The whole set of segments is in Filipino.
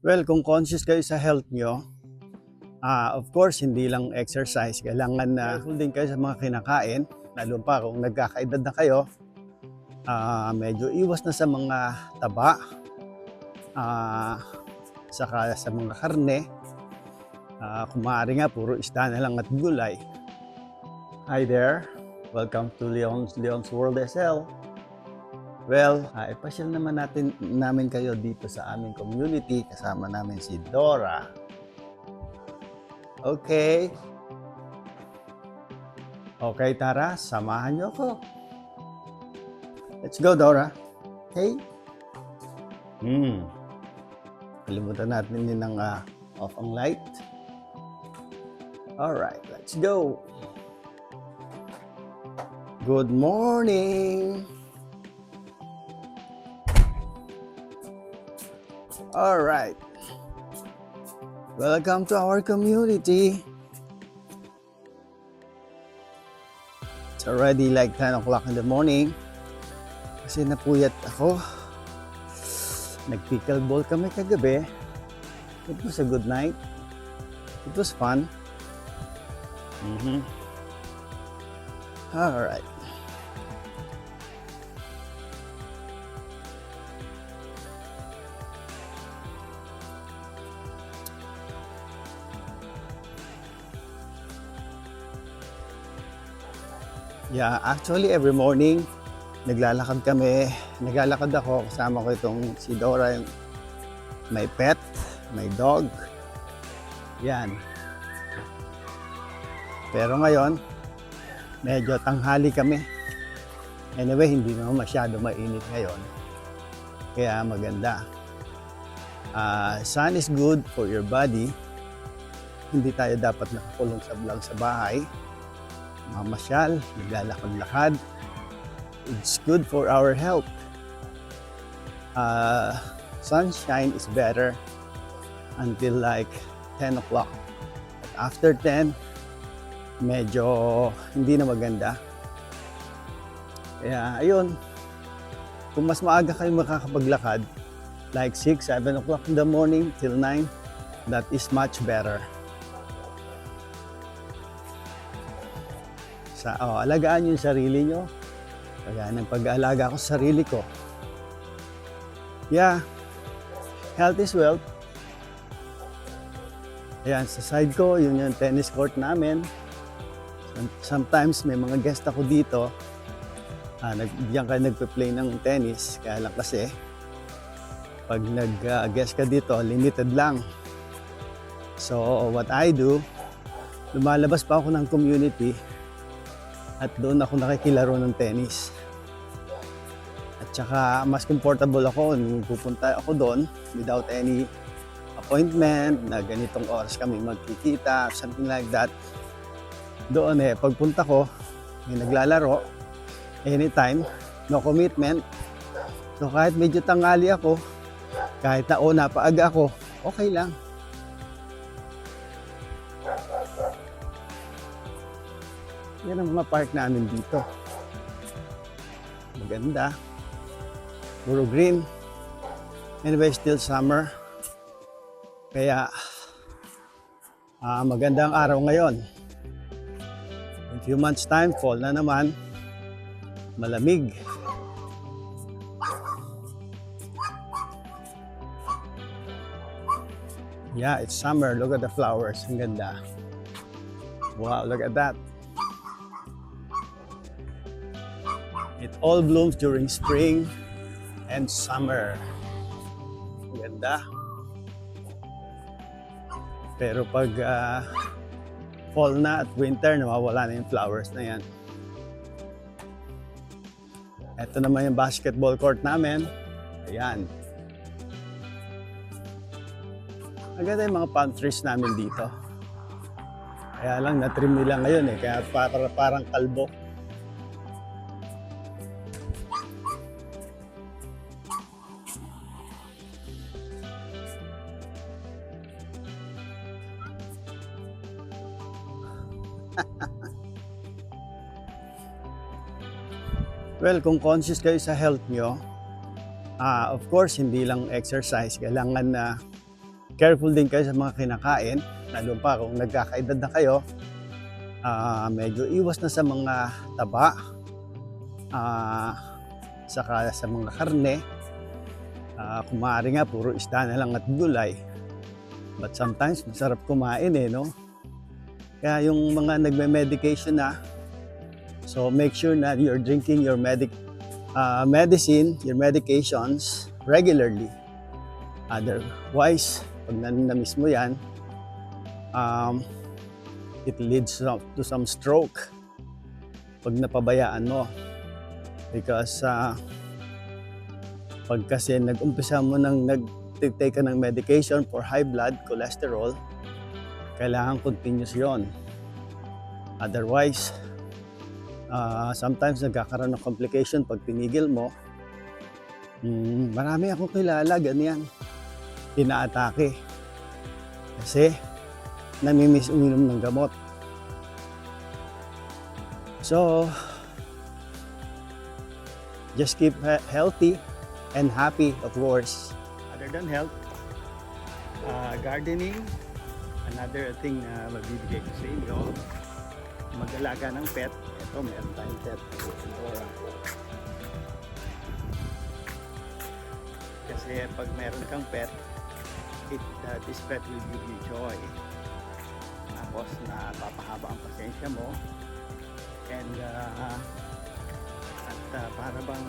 Well, kung conscious kayo sa health nyo, of course, hindi lang exercise. Kailangan na careful din kayo sa mga kinakain. Lalo pa kung nagkakaedad na kayo, medyo iwas na sa mga taba, saka sa mga karne. Kung maaari nga, puro isda na lang at gulay. Hi there! Welcome to Leon's World SL. Well, ipasyal namin kayo dito sa aming community. Kasama namin si Dora. Okay. Okay, tara, samahan niyo ako. Let's go, Dora. Okay? Kalimutan natin din ng off ang light. Alright, let's go. Good morning. Alright. Welcome to our community. It's already like 10 o'clock in the morning. Kasi napuyat ako. Nag-pickleball kami kagabi. It was a good night. It was fun. Alright. Yeah, actually every morning naglalakad kami. Naglalakad ako, kasama ko itong si Dora, yung may pet, may dog. Yan. Pero ngayon, medyo tanghali kami. Anyway, hindi naman masyado mainit ngayon. Kaya maganda. Sun is good for your body. Hindi tayo dapat nakakulong lang sa bahay. Mamasyal, naglalakad-lakad. It's good for our health. Sunshine is better until like 10 o'clock. But after 10, medyo hindi na maganda. Kaya ayun, kung mas maaga kayo makakapaglakad, like 6, 7 o'clock in the morning till 9, that is much better. Alagaan yung sarili nyo. Kaya ng pag-aalaga ko sa sarili ko. Yeah, health is wealth. Ayan, sa side ko, yun yung tennis court namin. Sometimes may mga guest ako dito. Diyan kayo nagpe-play ng tennis. Kaya lang kasi, pag nag-guest ka dito, limited lang. So, what I do, lumalabas pa ako ng community at doon ako nakikilaro ng tennis. At saka mas comfortable ako nung pupunta ako doon without any appointment na ganitong oras kami magkikita, something like that. Doon pagpunta ko, may naglalaro anytime, no commitment. So kahit medyo tangali ako, kahit napaaga ako, okay lang. Yan ang mga park namin dito. Maganda. Puro green. Anyway, still summer. Kaya, maganda ang araw ngayon. In few months time, fall na naman. Malamig. Yeah, it's summer. Look at the flowers. Ang ganda. Wow, look at that. It all blooms during spring and summer. Ganda. Pero pag fall na at winter, nawawala na yung flowers na yan. Ito naman yung basketball court namin. Ayan. Maganda yung mga palm trees namin dito. Kaya lang, na-trim nila ngayon kaya parang kalbo. Well, kung conscious kayo sa health nyo, of course, hindi lang exercise. Kailangan na careful din kayo sa mga kinakain, lalo pa kung nagkakaedad na kayo. Medyo iwas na sa mga taba, saka sa mga karne. Kung maaari nga, puro isda na lang at gulay. But sometimes, masarap kumain no? Kaya yung mga nagme-medication na, so make sure na you're drinking your medicine, your medications regularly. Otherwise, pag na-miss mo yan, it leads to some stroke pag napabayaan mo. Because pag kasi nag-umpisa mo nang nag-take ka ng medication for high blood cholesterol, kailangan continuous yon. Otherwise, sometimes nagkakaroon ng complication pag tinigil mo. Marami akong kilala, ganyan. Inaatake. Kasi namimiss uminom ng gamot. So, just keep healthy and happy, of course. Other than health, gardening, another thing na mabibigay ko sa inyo, mag-alaga ng pet. Ito, meron tayong pet. Kasi pag meron kang pet, this pet will give you joy. Tapos napapahaba ang pasensya mo. And para bang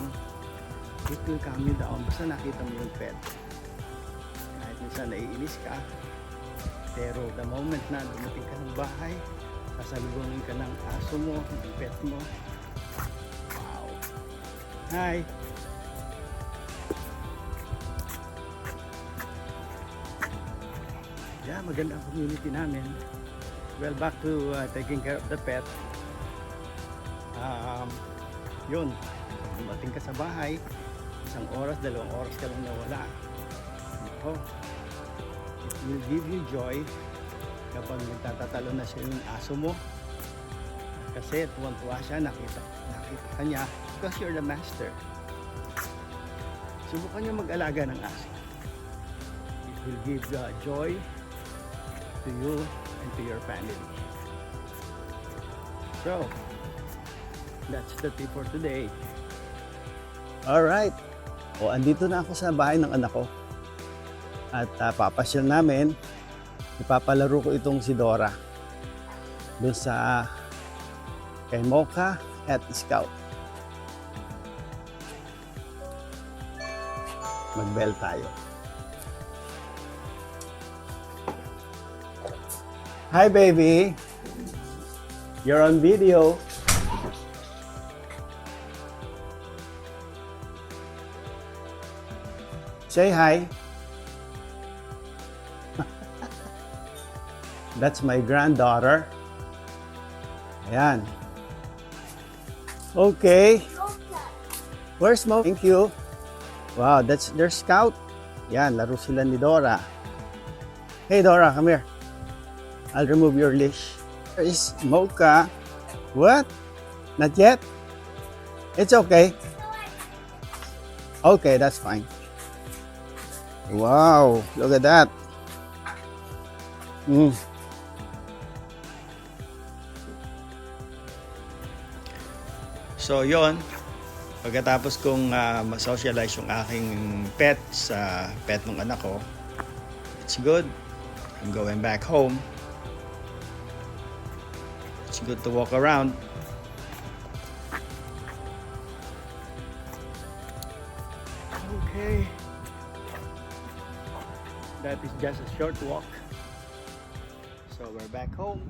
it will calm you down basta nakita mo yung pet. Kahit minsan naiinis ka, pero the moment na dumating ka ng bahay, sasalubungin ka ng aso mo, ng pet mo. Wow! Hi! Yeah, maganda ang community namin. Well, back to taking care of the pet. Yun, dumating ka sa bahay, 1 oras, 2 oras ka lang nawala. It will give you joy kapag nagtatatalo na siya yung aso mo. Kasi tuwan-tuwa siya, nakita ka niya, because you're the master. Subukan niyo mag-alaga ng aso. It will give joy to you and to your family. So, that's the tip for today. Alright. Andito na ako sa bahay ng anak ko. At papasyal namin. Ipapalaro ko itong si Dora. Doon sa kay Mocha at Scout. Mag-bell tayo. Hi baby! You're on video. Say hi. That's my granddaughter. Ayan. Okay. Where's Mo? Thank you. Wow, that's their Scout. Yan, laro sila ni Dora. Hey Dora, come here. I'll remove your leash. There is Mocha. What? Not yet? It's okay. Okay, that's fine. Wow, look at that. So yon, pagkatapos kong ma-socialize yung aking pet sa pet ng anak ko, it's good. I'm going back home. It's good to walk around. Okay. That is just a short walk. So we're back home.